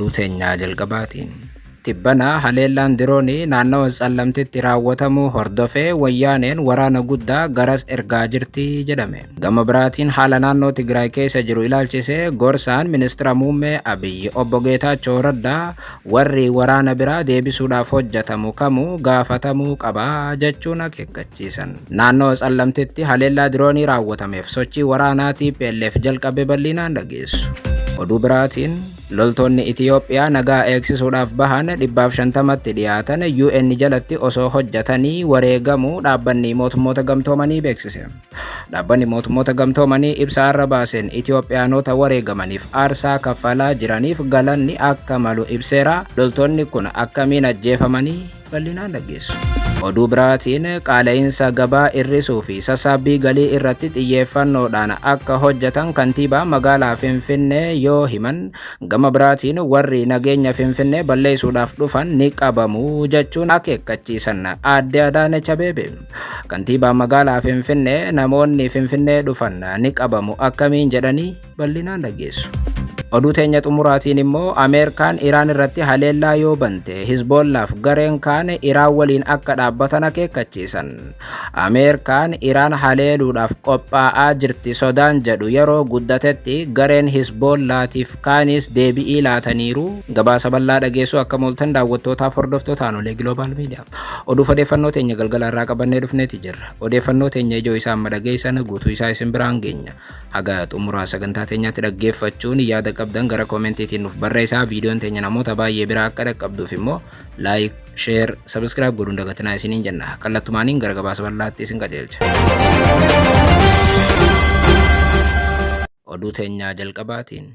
oduu teenyaa jalqabaatiin. Tibbana haleellaan diroonii naannawa Tsallamtitti raawwatamuu hordofee wayyaaneen waraana guddaa garas ergaa jirti jedhame. Gama biraatiin haala naannoo Tigraay keessa jiru ilaalchisee gorsaan ministeera muummee Abiyyi obbo Geetaachoo Raddaa warri waraana biraa deebisuudhaaf hojjetamu kamuu gaafatamuu qaba jechuun akeekkachiisan. Naannoo Tsallamtitti haleellaa diroonii raawwatameef sochii waraanaa TPLF jalqabe bal'inaan dhageessu. Oduu biraatiin loltoonni Itiyoophiyaa nagaa eegsisuudhaaf bahan 150tti dhiyaatan UN jalatti osoo hojjetanii wareegamuu dhaabbanni mootummoota gamtoomanii beeksise. Dhaabbanni mootummoota gamtoomanii ibsa irra baaseen Itiyoophiyaanota wareegamaniif aarsaa kaffalaa jiraniif galanni akka malu ibseera. Loltoonni kun akkamiin ajjeefamanii bal'inaan dhageessu. Oduu biraatiin qaala'insa gabaa hir'isuu fi sassaabbii galii irratti xiyyeeffannoodhaan akka hojjetan kantiibaa magaalaa Finfinnee yoo himan, gama biraatiin warri nageenya Finfinnee balleessuudhaaf dhufan ni qabamu jechuun akeekkachiisan aadde Adaanech Abeebee. Kantiibaa magaalaa Finfinnee namoonni Finfinnee dhufan ni qabamu akkamiin jedhanii bal'inaan dhageessu. Oduu teenya xumuraatiin immoo Ameerikaan Iraan irratti haleellaa yoo bante Hizbollaaf gareen kaan Iraan waliin akka dhaabbatan akeekkachiisan. Ameerikaan Iraan haleeluudhaaf qophaa'aa jirti sodaan jedhu yeroo guddatetti gareen Hizbollaatiif kaanis deebi'ii laataniiru. Gabaasa bal'aa dhageessuu akka mooltan daawwattootaaf hordoftootaan olee Global Media. Oduu odeeffannoo teenya galgala irraa qabannee dhufneeti jirra. Odeeffannoo teenya ijoo isaa amma dhageessan guutuu isaa isin biraan geenya. Haga xumuraa sagantaa teenyaatti dhaggeeffachuun yaada qabdan gara koomentiitiin nuuf barreessaa. Viidiyoon teenya namoota baay'ee biraa akka dhaqqabduuf immoo laayik, sheer, sabskiraayib godhuun dagatinaa isiniin jenna. Kallattumaaniin gara gabaasa bal'aatti isin qajeelcha. Oduu teenyaa jalqabaatiin.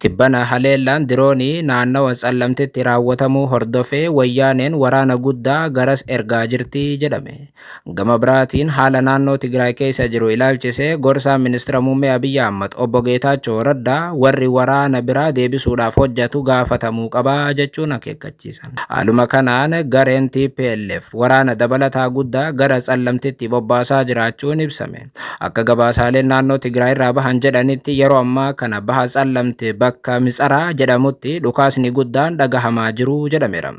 Tibbana haleellaan diroonii naannawa Tsallamtitti raawwatamuu hordofee wayyaaneen waraana guddaa garas ergaa jirti jedhame. Gama biraatiin haala naannoo Tigraay keessa jiru ilaalchisee gorsaan ministeera muummee Abiyyi Ahmad obbo Geetaachoo Raddaa warri waraana biraa deebisuudhaaf hojjetu gaafatamuu qaba jechuun akeekkachiisan. Haaluma kanaan gareen TPLF waraana dabalataa guddaa gara Tsallamtitti bobbaasaa jiraachuun ibsame. Akka gabaasaaleen naannoo Tigraay irraa bahan jedhanitti yeroo ammaa kana baha Tsallamti bakka Mitsaraa jedhamutti dhukaasni guddaan dhagahamaa jiru jedhameera.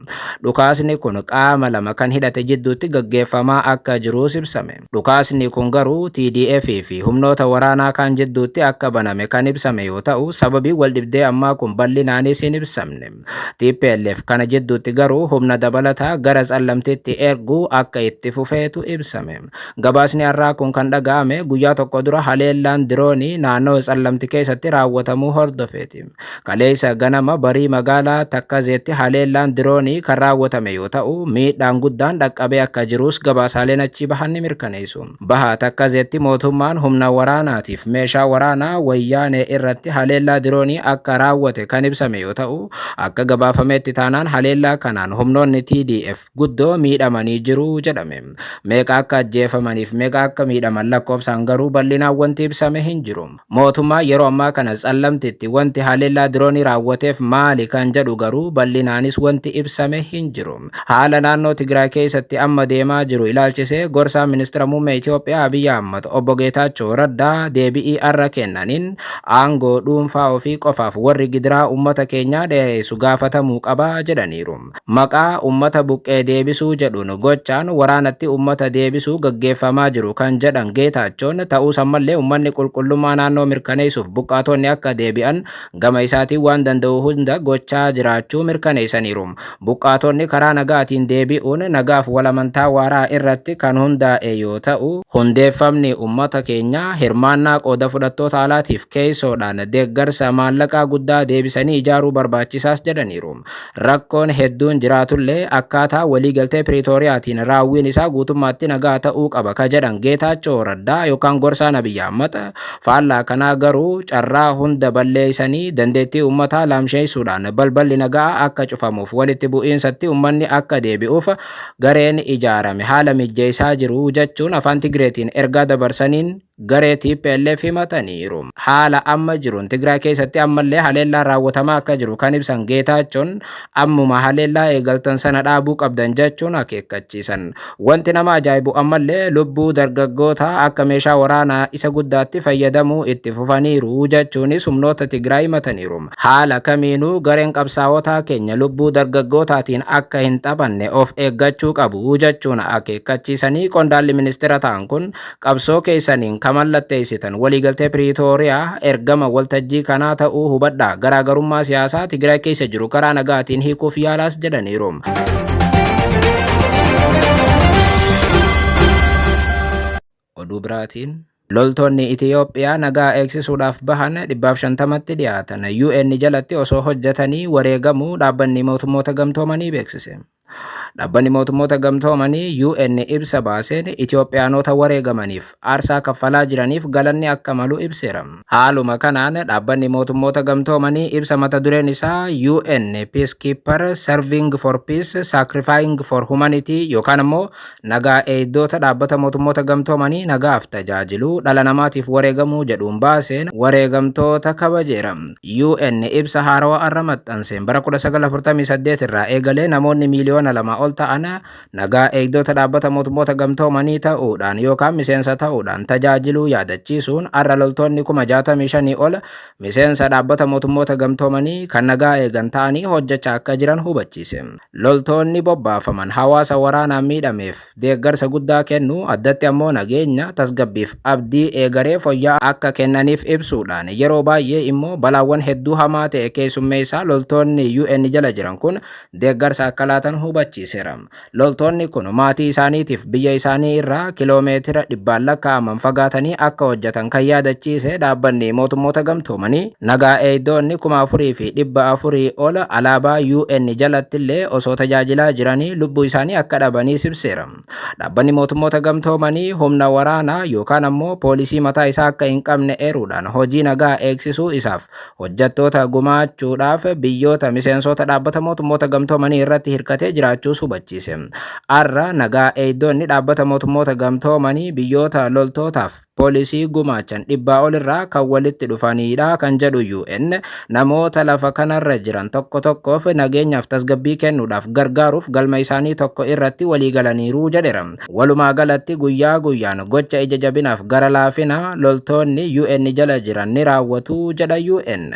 Dhukaasni kun qaama lama kan hidhate jidduutti gaggeeffamaa akka jirus ibsame. Dhukaasni kun garuu TDF fi humnoota waraanaa kan jidduutti akka baname kan ibsame yoo ta'u, sababii waldhibdee ammaa kun bal'inaanis hin ibsamne. TPLF kana jidduutti garuu humna dabalataa gara Tsallamtitti erguu akka itti fufeetu ibsame. Gabaasni har'aa kun kan dhaga'ame guyyaa tokko dura haleellaan diroonii naannoo Tsallamti keessatti raawwatamuu hordofeeti. Kaleessa ganama barii magaalaa Takkazeetti haleellaan diroonii kan raawwatame yoo ta'u, miidhaan guddaan dhaqqabee akka jirus gabaasaaleen achi bahan ni mirkaneessu. Baha Takkazeetti mootummaan humna waraanaatiif meeshaa waraanaa wayyaanee irratti haleellaa diroonii akka raawwate kan ibsame yoo ta'u, akka gabaafameetti taanaan haleellaa kanaan humnoonni TDF guddoo miidhamanii jiru jedhame. Meeqa akka ajjeefamaniif meeqa akka miidhaman lakkoofsaan garuu bal'inaan wanti ibsame hin jiru. Mootummaa yeroo ammaa kana Tsallamtitti wanti haleellaa diroonii raawwateef maali kan jedhu garuu bal'inaanis wanti ibsame hin jiru. Haala naannoo Tigraay keessatti amma deemaa jiru ilaalchisee gorsaan ministeera muummee Itiyoophiyaa Abiyyi Ahmad obbo Geetaachoo Raddaa deebi'ii har'a kennaniin aangoo dhuunfaa ofii qofaaf warri gidiraa uummata keenyaa dheeressu gaafatamuu qaba jedhaniiru. Maqaa uummata buqqee deebisuu jedhuun gochaan waraanatti uummata deebisuu gaggeeffamaa jiru kan jedhan Geetaachoon ta'us ammallee uummanni qulqullummaa naannoo mirkaneessuuf buqqaatonni akka deebi'an gama isaatiin waan danda'u hunda gochaa jiraachuu mirkaneessaniiru. Buqqaatonni karaa nagaatiin deebi'uun nagaaf walamantaa waaraa irratti kan hundaa'e yoo ta'u, hundeeffamni uummata keenyaa hirmaannaa qooda fudhattoota alaatiif keessoodhaan deeggarsa maallaqaa guddaa deebisanii ijaaruu barbaachisaas jedhaniiru. Rakkoon hedduun jiraatullee akkaataa waliigaltee Piriitooriyaatiin raawwiin isaa guutummaatti nagaa ta'uu qaba ka jedhan Geetaachoo Raddaa yookaan gorsaan Abiyyi Ahmad faallaa kanaa garuu carraa hunda balleessanii dandeettii uummataa laamsheessuudhaan balballi nagaa akka cufamuuf walitti bu'iinsatti uummanni akka deebi'uuf gareen ijaarame haala mijeessaa jiru jechuun afaan Tigreetiin ergaa dabarsaniin garee TPLF himataniiru. Haala amma jiruun Tigraay keessatti ammallee haleellaa raawwatamaa akka jiru kan ibsan Geetaachoon ammuma haleellaa eegaltan sana dhaabuu qabdan jechuun akeekkachiisan. Wanti nama ajaa'ibu ammallee lubbuu dargaggoota akka meeshaa waraanaa isa guddaatti fayyadamuu itti fufaniiru jechuunis humnoota Tigraay himataniiru. Haala kamiinuu gareen qabsaa'otaa keenya lubbuu dargaggootaatiin akka hin taphanne of eeggachuu qabu jechuun akeekkachiisanii qondaalli ministeera ta'an kun qabsoo keessaniin kan mallatteessitan waliigaltee Piriitooriyaa ergama waltajjii kanaa ta'uu hubadhaa, garaagarummaa siyaasaa Tigraay keessa jiru karaa nagaatiin hiikuuf yaalaas jedhaniiru. Oduu biraatiin loltoonni Itiyoophiyaa nagaa eegsisuudhaaf bahan 150tti dhiyaatan UN jalatti osoo hojjetanii wareegamuu dhaabbanni mootummoota gamtoomanii beeksise. Dhaabbanni mootummoota gamtoomanii UN ibsa baaseen Itiyoophiyaanota wareegamaniif aarsaa kaffalaa jiraniif galanni akka malu ibseera. Haaluma kanaan dhaabbanni mootummoota gamtoomanii ibsa mata dureen isaa UN Peacekeeper Serving for Peace Sacrificing for Humanity yookaan immoo nagaa eegdota dhaabbata mootummoota gamtoomanii nagaaf tajaajilu dhala namaatiif wareegamuu jedhuun baaseen wareegamtoota kabajeera. UN ibsa haarawaa arra maxxanseen bara 1948 irraa eegalee namoonni miiliyoona 2 ol ta'an nagaa eegdota dhaabbata mootummoota gamtoomanii ta'uudhaan yookaan miseensa ta'uudhaan tajaajiluu yaadachiisuun arra loltoonni 65,000 ol miseensa dhaabbata mootummoota gamtoomanii kan nagaa eegan ta'anii hojjechaa akka jiran hubachiise. Loltoonni bobbaafaman hawaasa waraanaan miidhameef deeggarsa guddaa kennu, addatti ammoo nageenya tasgabbiif abdii eegaree fooyya'aa akka kennaniif ibsuudhaan yeroo baay'ee immoo balaawwan hedduu hamaa ta'e keessummeessaa loltoonni UN jala jiran kun deeggarsa akka laatan hubachiise. Loltoonni kun maatii isaaniitiif biyya isaanii irraa kiloomeetira 100 lakkaa'aman fagaatanii akka hojjetan kan yaadachiise dhaabbanni mootummoota gamtoomanii nagaa eegdonni 4,400 ol alaabaa UN jalatti illee osoo tajaajilaa jiranii lubbuu isaanii akka dhabanii ibseera. Dhaabbanni mootummoota gamtoomanii humna waraanaa yookaan ammoo poolisii mataa isaa akka hin qabne eeruudhaan hojii nagaa eegsisuu isaaf hojjettoota gumaachuudhaaf biyyoota miseensota dhaabbata mootummoota gamtoomanii irratti hirkatee jiraachuu hubachiise. Arra nagaa eegdonni dhaabbata mootummoota gamtoomanii biyyoota loltootaaf poolisii gumaachan 100 ol irraa kan walitti dhufanidha kan jedhu UN namoota lafa kanarra jiran tokko tokkoof nageenyaaf tasgabbii kennuudhaaf gargaaruuf galma isaanii tokko irratti walii galaniiru jedheera. Walumaa galatti guyyaa guyyaan gocha ija jabinaaf gara laafina loltoonni UN jala jiran ni raawwatu jedha UN.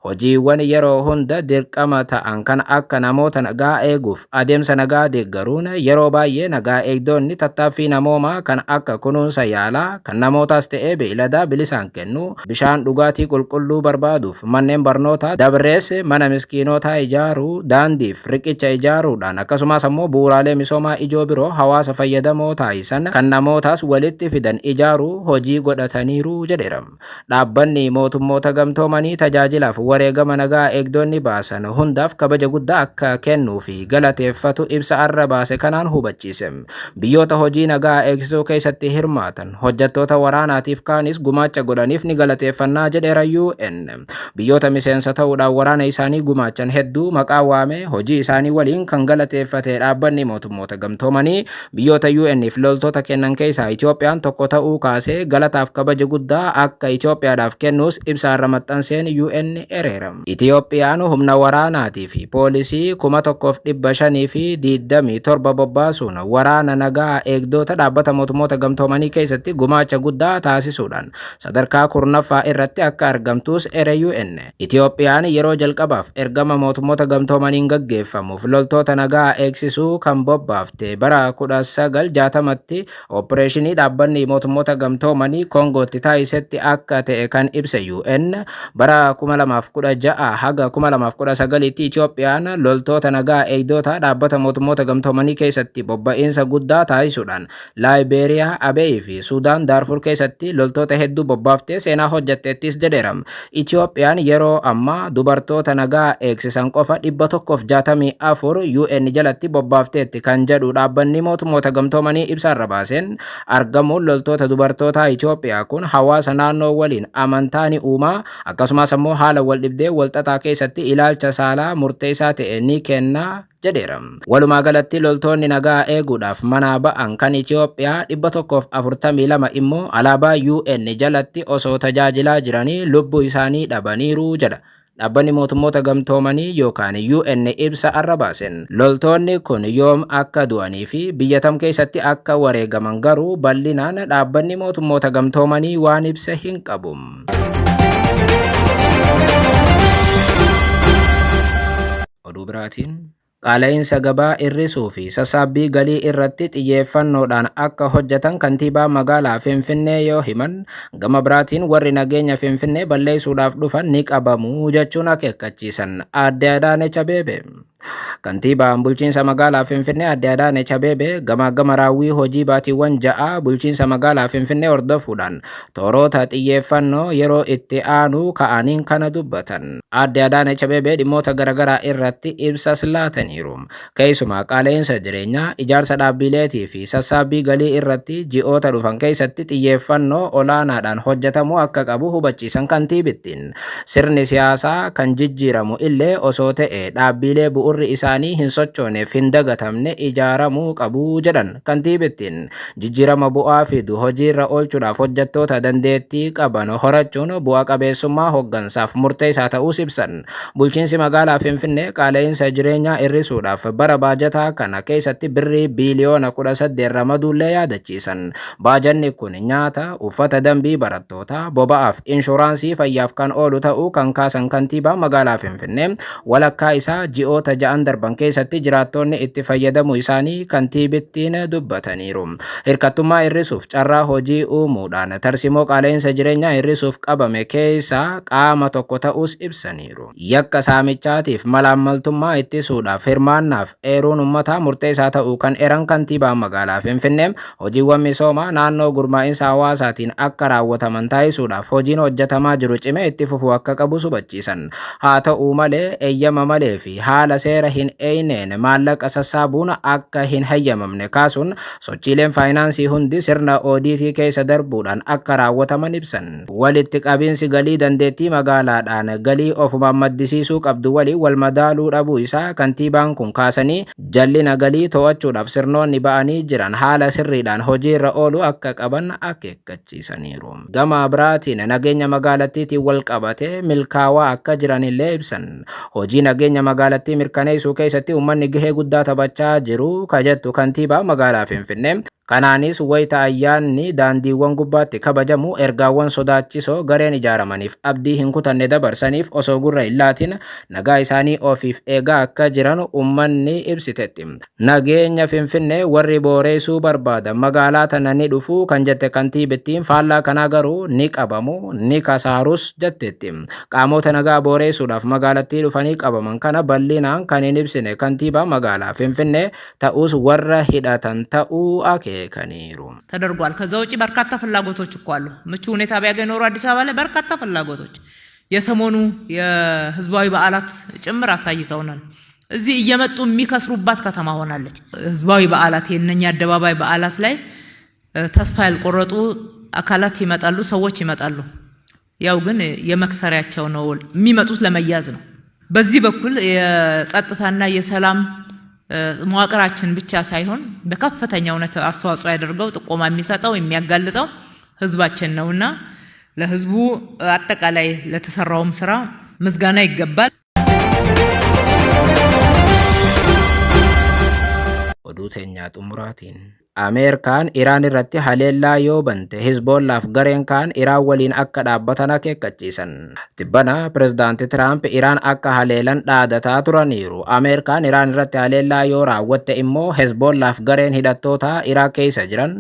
Hojiiwwan yeroo hunda dirqama ta'an kan akka namoota nagaa eeguuf adeemsa nagaa deeggaruun yeroo baay'ee nagaa eegdonni tattaaffii namoomaa kan akka kunuunsa yaalaa kan namootaas ta'ee beeyladaa bilisaan kennu, bishaan dhugaatii qulqulluu barbaaduuf manneen barnootaa dabrees mana miskiinotaa ijaaruu, daandiif riqicha ijaaruudhaan akkasumas ammoo bu'uuraalee misoomaa ijoo biroo hawaasa fayyadamoo taasisan kan namootaas walitti fidan ijaaruu hojii godhataniiru jedheera. Dhaabbanni mootummoota gamtoomanii tajaajilaaf wareegama nagaa eegdonni baasan hundaaf kabaja guddaa akka kennuu fi galateeffatu ibsa arra baase kanaan hubachiise. Biyyoota hojii nagaa eegsisuu keessatti hirmaatan hojjettoota waraanaatiif kaanis gumaacha godhaniif ni galateeffannaa jedheera UN. Biyyoota miseensa ta'uudhaan waraana isaanii gumaachan hedduu maqaa waamee hojii isaanii waliin kan galateeffate dhaabbanni mootummoota gamtoomanii biyyoota UN'if loltoota kennan keessaa Itoophiyaan tokko ta'uu kaasee galataaf kabaja guddaa akka Itoophiyaadhaaf kennuus ibsa arra maxxanseen UN ereera. Itoophiyaan humna waraanaatii fi poolisii 1,527 bobbaasuun waraana nagaa eegdota dhaabbata mootummoota gamtoomanii keessatti gumaacha guddaa taasisuudhaan sadarkaa 9ffaa irratti akka argamtus ere UN. Itoophiyaan yeroo jalqabaaf ergama mootummoota gamtoomaniin gaggeeffamuuf loltoota nagaa eegsisuu kan bobbaafte bara 1960tti opereeshinii dhaabbanni mootummoota gamtoomanii Koongootti taasisetti akka ta'e kan ibse UN bara 2016 haga 2019tti Itoophiyaan loltoota nagaa eegdota dhaabbata mootummoota gamtoomanii keessatti bobba'insa guddaa taasisuudhaan Laayibeeriyaa, Abeey fi Suudaan Daarfur keessatti loltoota hedduu bobbaaftee seenaa hojjetteettis jedheera. Itoophiyaan yeroo ammaa dubartoota nagaa eegsisan qofa 164 UN jalatti bobbaafteetti kan jedhu dhaabbanni mootummoota gamtoomanii ibsarra baaseen argamuun loltoota dubartootaa Itoophiyaa kun hawaasa naannoo waliin amantaa ni uumaa akkasumas ammoo haala wal dhibdee walxaxaa keessatti ilaalcha saalaa murteessaa ta'e ni kenna jedheera. Walumaa galatti loltoonni nagaa eeguudhaaf manaa ba'an kan Itoophiyaa 142 immoo alaabaa UN jalatti osoo tajaajilaa jiranii lubbuu isaanii dhabaniiru jedha. Dhaabbanni mootummoota gamtoomanii yookaan UN ibsa arra baasen. Loltoonni kun yoom akka du'anii fi biyya tam keessatti akka wareegaman garuu bal'inaan dhaabbanni mootummoota gamtoomanii waan ibsa hin qabu. Oduu biraatiin qaala'insa gabaa hir'isuu fi sassaabbii galii irratti xiyyeeffannoodhaan akka hojjetan kantiibaa magaalaa Finfinnee yoo himan, gama biraatiin warri nageenya Finfinnee balleessuudhaaf dhufan ni qabamu jechuun akeekkachiisan Aadde Adaanech Abeebee. Kantiibaan bulchiinsa magaalaa Finfinnee Aadde Adaanech Abeebee gama raawwii hojii baatiiwwan 6 bulchiinsa magaalaa Finfinnee hordofuudhaan tooroota xiyyeeffannoo yeroo itti aanu ka'aniin kana dubbatan. Aadde Adaanech Abeebee dhimmoota garaagaraa irratti ibsas laataniiru. Keessumaa qaala'insa jireenyaa, ijaarsa dhaabbileetii fi sassaabbii galii irratti ji'oota dhufan keessatti xiyyeeffannoo olaanaadhaan hojjetamuu akka qabu hubachiisan kantiibittiin. Sirni siyaasaa kan jijjiiramu illee osoo ta'e dhaabbilee bu'uurri isaanii hin sochooneef hin dagatamne ijaaramuu qabu jedhan kantiibittiin. Jijjiirama bu'aa fidu hojiirra oolchuudhaaf hojjettoota dandeettii qaban horachuun bu'a qabeessummaa hooggansaaf murteessaa ta'uu ibsan. Bulchiinsi magaalaa Finfinnee qaala'insa jireenyaa hir'isuudhaaf bara baajataa kana keessatti birrii biiliyoona 18 ramaduullee yaadachiisan. Baajanni kun nyaata, uffata dambii barattootaa, boba'aaf inshuraansii fayyaaf kan oolu ta'uu kan kaasan kantiibaa magaalaa Finfinnee walakkaa isaa ji'oota 6 darban keessatti jiraattonni itti fayyadamuu isaanii kantiibittiin dubbataniiru. Hirkattummaa hir'isuuf carraa hojii uumuudhaan tarsimoo qaala'insa jireenyaa hir'isuuf qabame keessaa qaama tokko ta'us ibsaniiru. Yakka saamichaatiif malaammaltummaa ittisuudhaaf hirmaannaaf eeruun uummataa murteessaa ta'uu kan eran kantiibaan magaalaa Finfinnee hojiiwwan misoomaa naannoo gurmaa'insa hawaasaatiin akka raawwataman taasisuudhaaf hojiin hojjetamaa jiru cimee itti fufuu akka qabu hubachiisan. Haa ta'uu malee eeyyama malee fi haala seera hin eeyneen maallaqa sassaabuun akka hin hayyamamne kaasuun sochiileen faayinaansii hundi sirna oodiitii keessa darbuudhaan akka raawwataman ibsan. Walitti qabiinsi galii dandeettii magaalaadhaan galii ofumaan maddisiisuu qabdu waliin wal madaaluu dhabuu isaa kantiibaan kun kaasanii jallina galii to'achuudhaaf sirnoonni ba'anii jiran haala sirriidhaan hojiirra ooluu akka qaban akeekkachiisaniiru. Gama biraatiin nageenya magaalattiitiin wal qabatee milkaa'aa akka jiranillee ibsan. Hojii nageenya magaalattii mirkaneessuu keessatti uummanni gahee guddaa taphachaa jiru kajettu kantiibaa magaalaa Finfinnee. Kanaanis wayita ayyaanni daandiiwwan gubbaatti kabajamu ergaawwan sodaachisoo gareen ijaaramaniif abdii hin kutanne dabarsaniif osoo gurra hin laatin nagaa isaanii ofiif eegaa akka jiran uummanni ibsitetti. Nageenya Finfinnee warri booreessuu barbaadan magaalaa tana ni dhufu kan jette kantiibittiin faallaa kanaa garuu ni qabamu ni kasaarus jetteetti. Qaamota nagaa booreessuudhaaf magaalattii dhufanii qabaman kana bal'inaan kan hin ibsine kantiibaa magaalaa Finfinnee ta'us warra hidhatan ta'uu ተደርጓል። ከዛ ውጪ በርካታ ፍላጎቶች እኮ አሉ። ምቹ ሁኔታ ቢያገኝ ኖሮ አዲስ አበባ ላይ በርካታ ፍላጎቶች የሰሞኑ የህዝባዊ በዓላት ጭምር አሳይተውናል። እዚህ እየመጡ የሚከስሩባት ከተማ ሆናለች። ህዝባዊ በዓላት የነኛ አደባባይ በዓላት ላይ ተስፋ ያልቆረጡ አካላት ይመጣሉ፣ ሰዎች ይመጣሉ። ያው ግን የመክሰሪያቸው ነው የሚመጡት ለመያዝ ነው። በዚህ በኩል የጸጥታና የሰላም መዋቅራችን ብቻ ሳይሆን በከፍተኛ ሁኔታ አስተዋጽኦ ያደርገው ጥቆማ የሚሰጠው የሚያጋልጠው ህዝባችን ነውና ለህዝቡ አጠቃላይ ለተሰራውም ስራ ምስጋና ይገባል። ወዱተኛ ጥሙራቲን Ameerikaan Iraan irratti haleellaa yoo bante Hizbollaaf gareen kaan Iraan waliin akka dhaabbatan akeekkachiisan. Tibbana pirezidaantii Tiraamp Iraan akka haleelan dhaadataa turaniiru. Ameerikaan Iraan irratti haleellaa yoo raawwatte immoo Hizbollaaf gareen hidhattoota Iraaq keessa jiran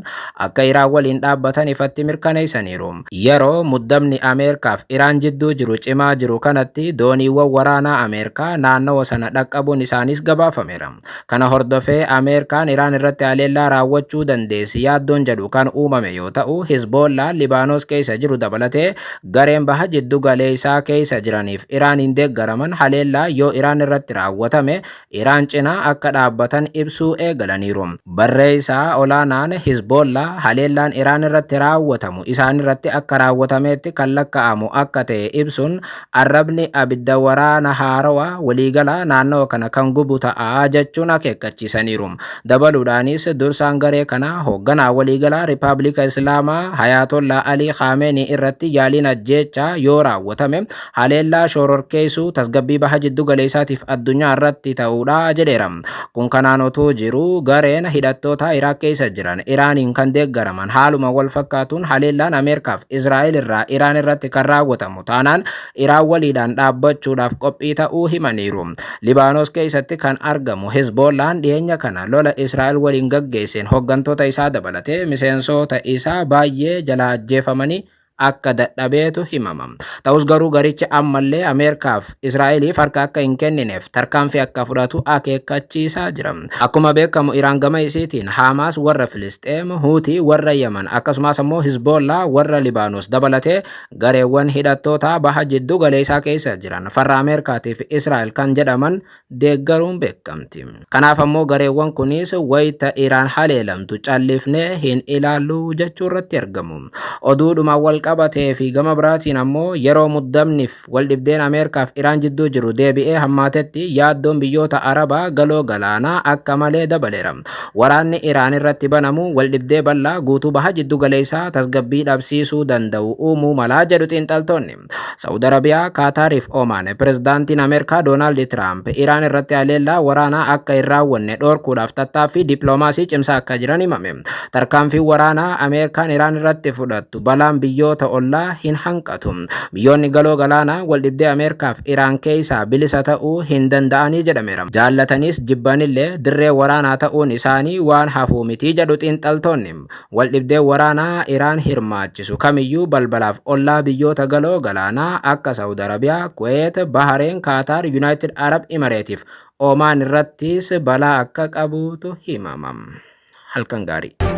akka Iraan waliin dhaabbatan ifatti mirkaneessaniiru. Yeroo muddamni Ameerikaaf Iraan jidduu jiru cimaa jiru kanatti dooniiwwan waraanaa Ameerikaa naannoo sana dhaqqabuun isaanis gabaafameera. Kana hordofee Ameerikaan Iraan irratti haleellaa raawwachuu raawwachuu dandeessi yaaddoon jedhu kan uumame yoo ta'u, Hizboollaan Libaanos keessa jiru dabalatee gareen baha jiddu galeessaa keessa jiraniif Iraaniin deeggaraman haleellaa yoo Iraan irratti raawwatame Iraan cinaa akka dhaabbatan ibsuu eegalaniiru. Barreessaa olaanaan Hizboollaa haleellaan Iraan irratti raawwatamu isaan irratti akka raawwatametti kan lakkaa'amu akka ta'e ibsuun arrabni abidda waraana haarawaa waliigalaa naannoo kana kan gubu ta'a jechuun akeekkachiisaniiru. Dabaluudhaanis dursaan garee kanaa hoogganaa waliigalaa Rippaabilika Islaamaa Hayatollaa Alii Khamenei irratti yaaliin ajjeechaa yoo raawwatame haleellaa shororkeessuu tasgabbii baha jiddu galeessaatiif addunyaa irratti ta'uudha jedheera. Kun kanaan otoo jiru gareen hidhattoota Iraaq keessa jiran Iraaniin kan deeggaraman haaluma wal fakkaatuun haleellaan Ameerikaaf Israa'el irraa Iraan irratti kan raawwatamu taanaan Iraan waliidhaan dhaabbachuudhaaf qophii ta'uu himaniiru. Libaanos keessatti kan argamu Hizboollaan dhiyeenya kana lola Israa'el waliin gaggeesseen hooggantoota isaa dabalatee miseensota isaa baay'ee jala ajjeefamanii akka dadhabeetu himama. Ta'us garuu garichi ammallee Ameerikaaf Israa'eliif harka akka hin kennineef tarkaanfii akka fudhatu akeekkachiisaa jira. Akkuma beekamu Iraan gama isiitiin Hamaas warra Filisxeem, Huutii warra Yemen akkasumas immoo Hizboollaa warra Libaanos dabalatee gareewwan hidhattoota baha jiddu galeessaa keessa jiran farra Ameerikaatiif Israa'el kan jedhaman deeggaruun beekamti. Kanaaf ammoo gareewwan kunis wayita Iraan haleelamtu callifnee hin ilaallu jechuu irratti argamu. Oduudhuma wal qabatee fi gama biraatiin ammoo yeroo muddamniif waldhibdeen Ameerikaaf Iraan jidduu jiru deebi'ee hammaatetti yaaddoon biyyoota Arabaa galoo galaanaa akka malee dabaleera. Waraanni Iraan irratti banamu waldhibdee bal'aa guutuu baha jiddu galeessaa tasgabbii dhabsiisuu danda'u uumuu malaa jedhu xiinxaltoonni. Saudi Arabiyaa, Kaataariif Omaan pirezidaantiin Ameerikaa Doonaald Tiraamp Iraan irratti haleellaa waraanaa akka hin raawwanne dhorkuudhaaf tattaaffii dippiloomaasii cimsaa akka jiran himame. Tarkaanfiin waraanaa Ameerikaan Iraan irratti fudhattu balaan biyyoota ollaa hin hanqatu. Biyyoonni galoo galaanaa waldhibdee Ameerikaaf Iraan keessaa bilisa ta'uu hin danda'anii jedhameera. Jaallatanis jibbanillee dirree waraanaa ta'uun isaanii waan hafuu miti jedhu xiinxaltoonni. Waldhibdee waraanaa Iraan hirmaachisu kamiyyuu balbalaaf ollaa biyyoota galoo galaanaa akka Saudi Arabiyaa, Kuweet, Bahareen, Kaataar, Yuunaayitid Arab Imareetiif Omaan irrattis balaa akka qabuutu himama. Halkan gaarii.